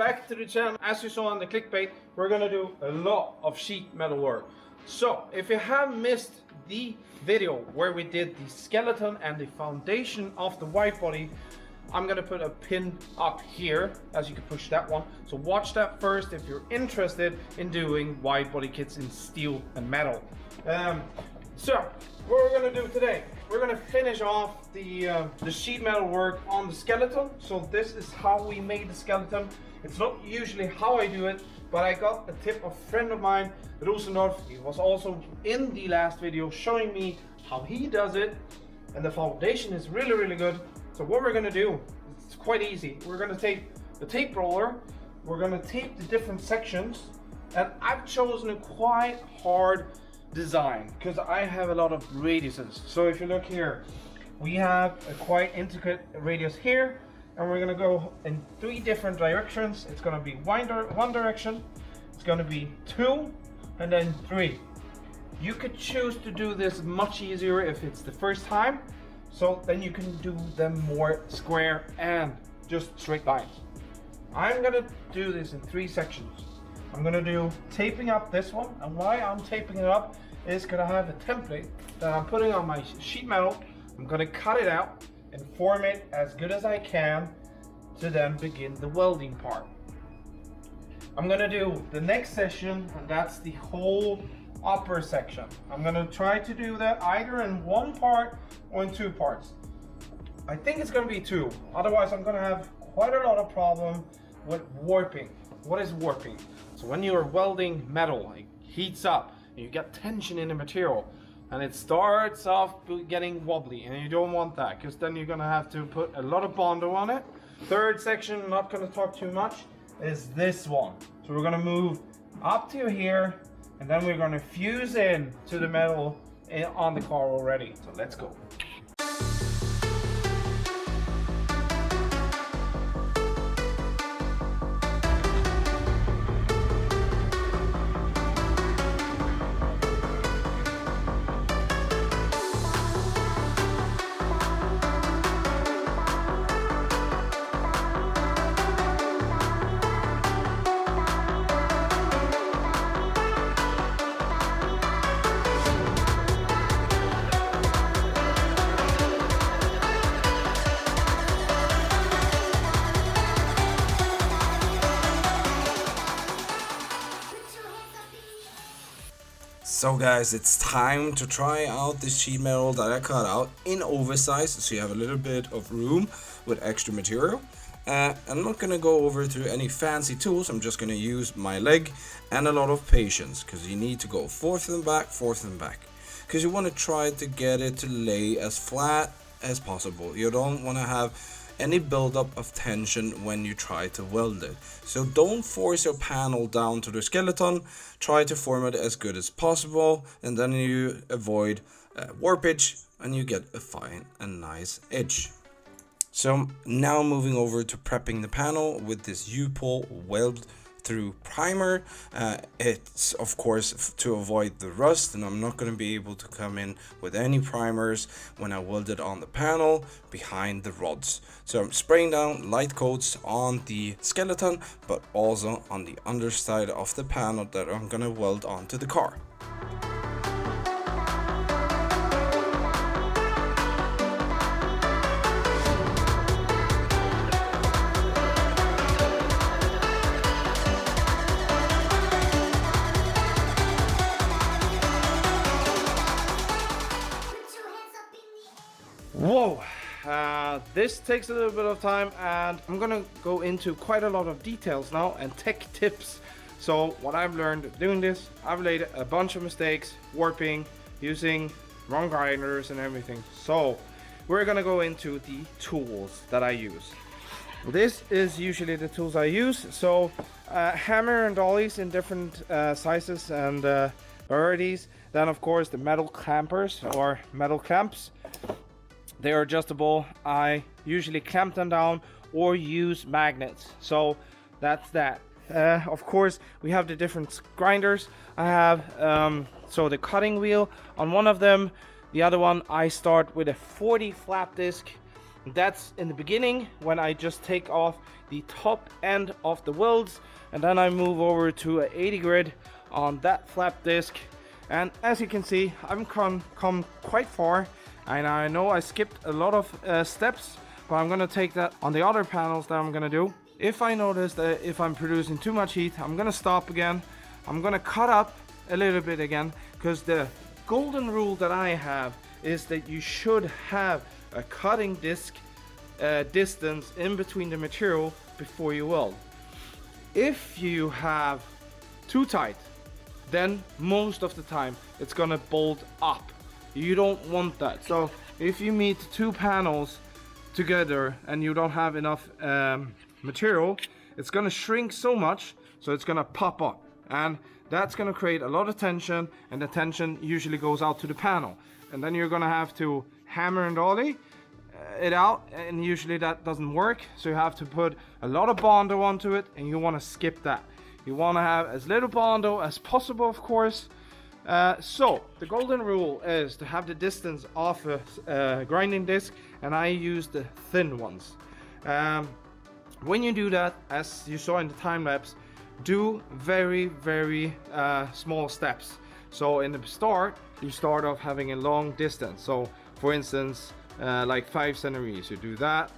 back to the channel. As you saw on the clickbait, we're gonna do a lot of sheet metal work. So if you have missed the video where we did the skeleton and the foundation of the Widebody, I'm gonna put a pin up here, as you can push that one. So watch that first if you're interested in doing Widebody kits in steel and metal. So what we're gonna do today, we're gonna finish off the sheet metal work on the skeleton. So this is how we made the skeleton. It's not usually how I do it, but I got a tip of a friend of mine, Rosenolf. He was also in the last video showing me how he does it, and the foundation is really, really good. So what we're gonna do, it's quite easy. We're gonna take the tape roller, we're gonna tape the different sections, and I've chosen a quite hard design because I have a lot of radiuses. So if you look here, we have a quite intricate radius here, and we're gonna go in 3 different directions. It's gonna be one direction, it's gonna be 2, and then 3. You could choose to do this much easier if it's the first time, so then you can do them more square and just straight lines. I'm gonna do this in 3 sections. I'm gonna do taping up this one, and why I'm taping it up is because I have a template that I'm putting on my sheet metal. I'm gonna cut it out and form it as good as I can to then begin the welding part. I'm gonna do the next session, and that's the whole upper section. I'm gonna try to do that either in 1 part or in 2 parts. I think it's gonna be 2, otherwise I'm gonna have quite a lot of problem with warping. What is warping? So when you're welding metal, it heats up and you get tension in the material, and it starts off getting wobbly, and you don't want that because then you're gonna have to put a lot of Bondo on it. Third section, not gonna talk too much, is this one. So we're gonna move up to here, and then we're gonna fuse in to the metal on the car already. So let's go. So guys, it's time to try out this sheet metal that I cut out in oversized, so you have a little bit of room with extra material. I'm not gonna go over to any fancy tools. I'm just gonna use my leg and a lot of patience, because you need to go forth and back, because you want to try to get it to lay as flat as possible. You don't want to have any buildup of tension when you try to weld it. So don't force your panel down to the skeleton. Try to form it as good as possible, and then you avoid warpage and you get a fine and nice edge. So now moving over to prepping the panel with this U-pull weld through primer. It's of course to avoid the rust, and I'm not going to be able to come in with any primers when I weld it on the panel behind the rods. So I'm spraying down light coats on the skeleton, but also on the underside of the panel that I'm going to weld onto the car. Whoa, this takes a little bit of time, and I'm gonna go into quite a lot of details now and tech tips. So what I've learned doing this, I've made a bunch of mistakes, warping, using wrong grinders and everything. So we're gonna go into the tools that I use. This is usually the tools I use. So hammer and dollies in different sizes and varieties. Then of course the metal clampers or metal clamps. They are adjustable. I usually clamp them down or use magnets. So that's that. Of course, we have the different grinders. I have so the cutting wheel on one of them. The other one, I start with a 40 flap disc That's in the beginning when I just take off the top end of the welds, and then I move over to a 80 grit on that flap disc. And as you can see, I've come quite far, and I know I skipped a lot of steps, but I'm gonna take that on the other panels that I'm gonna do. If I notice that if I'm producing too much heat, I'm gonna stop again. I'm gonna cut up a little bit again, because the golden rule that I have is that you should have a cutting disc distance in between the material before you weld. If you have too tight, then most of the time it's gonna bolt up. You don't want that. So if you meet two panels together and you don't have enough material, it's gonna shrink so much, so it's gonna pop up, and that's gonna create a lot of tension, and the tension usually goes out to the panel, and then you're gonna have to hammer and dolly it out, and usually that doesn't work, so you have to put a lot of Bondo onto it, and you want to skip that. You want to have as little Bondo as possible, of course. So the golden rule is to have the distance off a grinding disc, and I use the thin ones. When you do that, as you saw in the time lapse, do very small steps. So in the start, you start off having a long distance. So for instance, like 5 centimeters, you do that,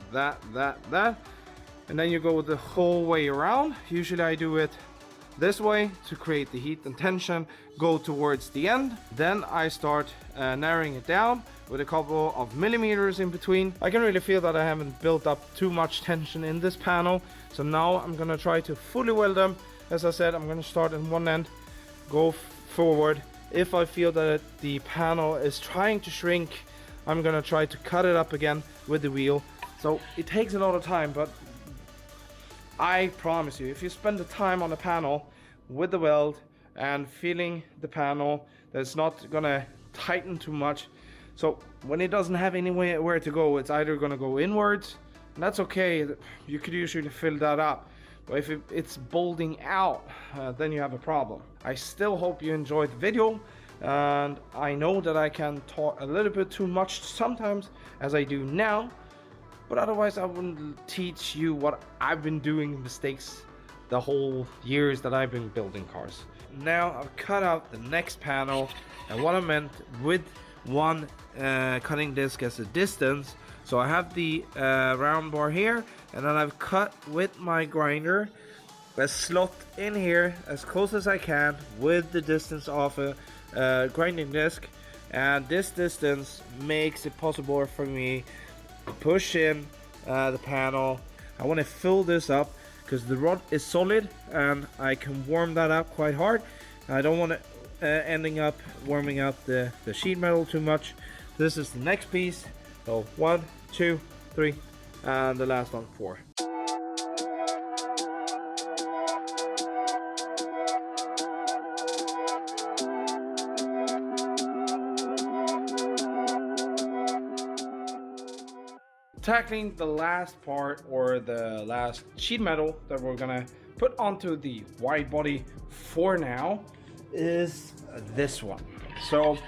and then you go the whole way around. Usually I do it this way to create the heat and tension, go towards the end. Then I start narrowing it down with a couple of millimeters in between. I can really feel that I haven't built up too much tension in this panel, so now I'm gonna try to fully weld them. As I said, I'm gonna start in one end, go forward. If I feel that the panel is trying to shrink, I'm gonna try to cut it up again with the wheel. So it takes a lot of time, but I promise you, if you spend the time on the panel with the weld and feeling the panel, that's not gonna tighten too much. So when it doesn't have anywhere to go, it's either gonna go inwards, and that's okay. You could usually fill that up. But if it's bolting out, then you have a problem. I still hope you enjoyed the video, and I know that I can talk a little bit too much sometimes, as I do now, but otherwise I wouldn't teach you what I've been doing mistakes the whole years that I've been building cars. Now I've cut out the next panel, and what I meant with one cutting disc as a distance. So I have the round bar here, and then I've cut with my grinder a slot in here as close as I can with the distance of a grinding disc, and this distance makes it possible for me to push in the panel. I want to fill this up because the rod is solid and I can warm that up quite hard. I don't want it ending up warming up the sheet metal too much. This is the next piece. So 1, 2, 3, and the last one 4. Tackling the last part, or the last sheet metal that we're gonna put onto the wide body for now, is this one. So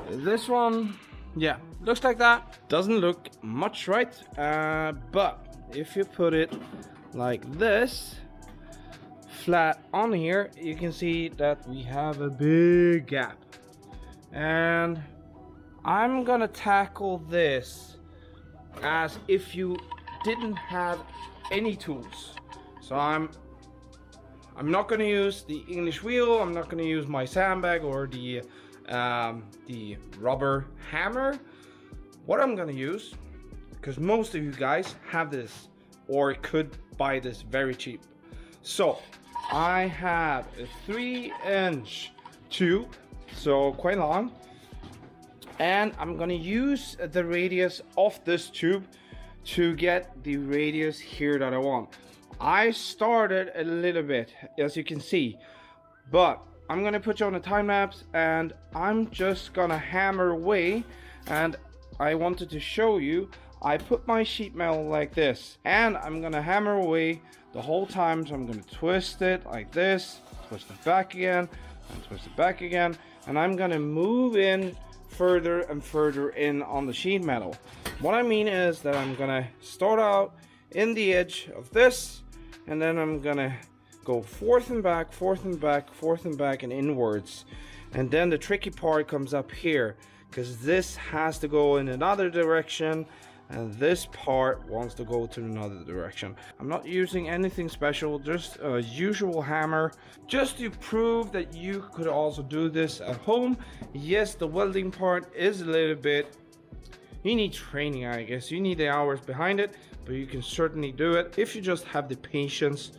this one, yeah, looks like that. Doesn't look much, right? But if you put it like this, flat on here, you can see that we have a big gap. And I'm gonna tackle this as if you didn't have any tools. So I'm not going to use the English wheel. I'm not going to use my sandbag or the rubber hammer. What I'm going to use, because most of you guys have this or could buy this very cheap. So I have a 3-inch tube, so quite long. And I'm gonna use the radius of this tube to get the radius here that I want. I started a little bit, as you can see, but I'm gonna put you on a time lapse and I'm just gonna hammer away. And I wanted to show you, I put my sheet metal like this and I'm gonna hammer away the whole time. So I'm gonna twist it like this, twist it back again, and twist it back again, and I'm gonna move in further and further in on the sheet metal. What I mean is that I'm gonna start out in the edge of this, and then I'm gonna go forth and back, forth and back, forth and back, and inwards. And then the tricky part comes up here, because this has to go in another direction, and this part wants to go to another direction. I'm not using anything special, just a usual hammer, just to prove that you could also do this at home. Yes, the welding part is a little bit, you need training, I guess. You need the hours behind it, but you can certainly do it if you just have the patience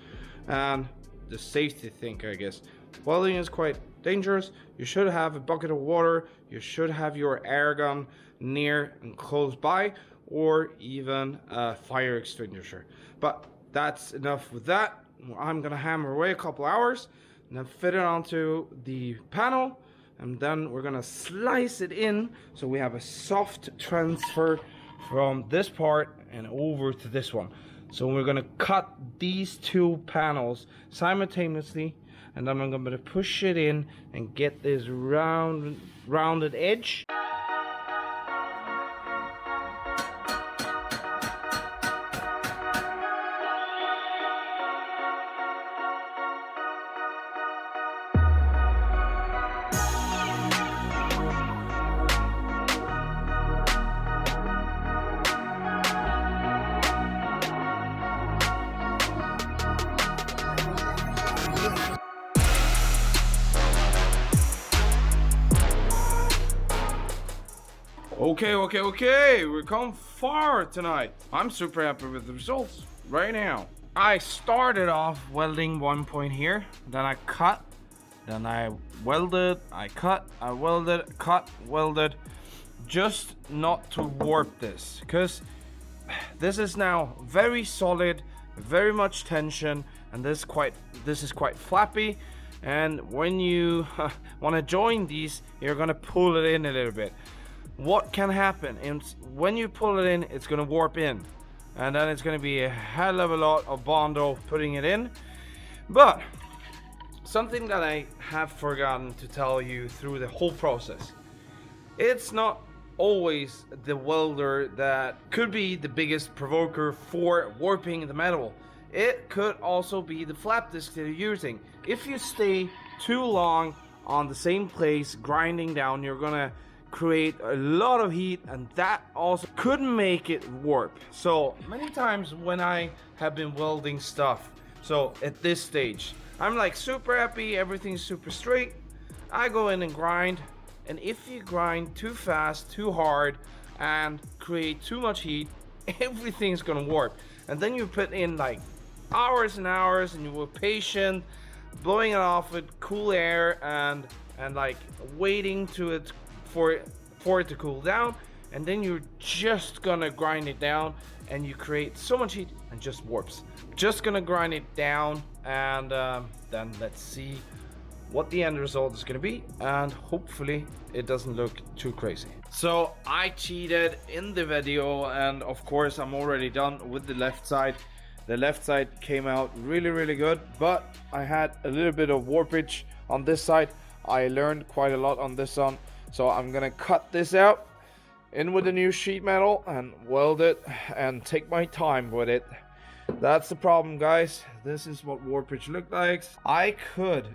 and the safety thing, I guess. Welding is quite dangerous. You should have a bucket of water, you should have your air gun near and close by, or even a fire extinguisher. But that's enough with that. I'm gonna hammer away a couple hours and then fit it onto the panel, and then we're gonna slice it in so we have a soft transfer from this part and over to this one. So we're gonna cut these two panels simultaneously, and then I'm gonna push it in and get this rounded edge. Okay, we've come far tonight. I'm super happy with the results right now. I started off welding one point here, then I cut, then I welded, I cut, I welded, cut, welded, just not to warp this, because this is now very solid, very much tension, and this is quite flappy. And when you want to join these, you're gonna pull it in a little bit. What can happen is when you pull it in, it's gonna warp in, and then it's gonna be a hell of a lot of bondo putting it in. But something that I have forgotten to tell you through the whole process, it's not always the welder that could be the biggest provoker for warping the metal. It could also be the flap disc that you're using. If you stay too long on the same place grinding down, you're gonna create a lot of heat, and that also could make it warp. So many times when I have been welding stuff, so at this stage I'm like super happy, everything's super straight, I go in and grind, and if you grind too fast, too hard, and create too much heat, everything's gonna warp. And then you put in like hours and hours, and you were patient, blowing it off with cool air and like waiting to it for it to cool down, and then you're just gonna grind it down, and you create so much heat and just warps. Just gonna grind it down, and then let's see what the end result is gonna be, and hopefully it doesn't look too crazy. So I cheated in the video, and of course I'm already done with the left side. The left side came out really good, but I had a little bit of warpage on this side. I learned quite a lot on this one. So I'm gonna cut this out in with the new sheet metal and weld it and take my time with it. That's the problem, guys. This is what warpage looked like. I could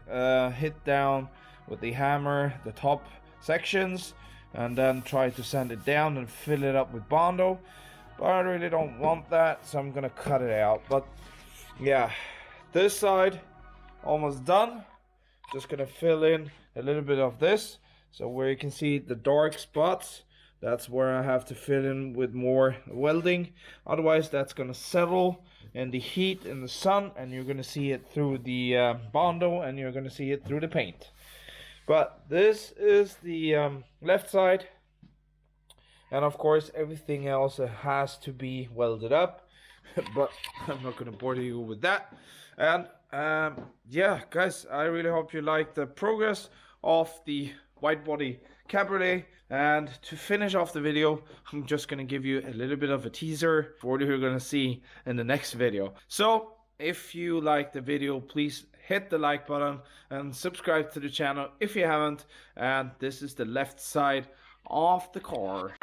hit down with the hammer the top sections and then try to sand it down and fill it up with bondo, but I really don't want that, so I'm gonna cut it out. But yeah, this side almost done. Just gonna fill in a little bit of this. So where you can see the dark spots, that's where I have to fill in with more welding. Otherwise that's gonna settle in the heat in the sun, and you're gonna see it through the bondo, and you're gonna see it through the paint. But this is the left side, and of course everything else has to be welded up. But I'm not gonna bore you with that. And yeah, guys, I really hope you liked the progress of the Widebody Cabriolet. And to finish off the video, I'm just gonna give you a little bit of a teaser for what you're gonna see in the next video. So if you like the video, please hit the like button and subscribe to the channel if you haven't. And this is the left side of the car.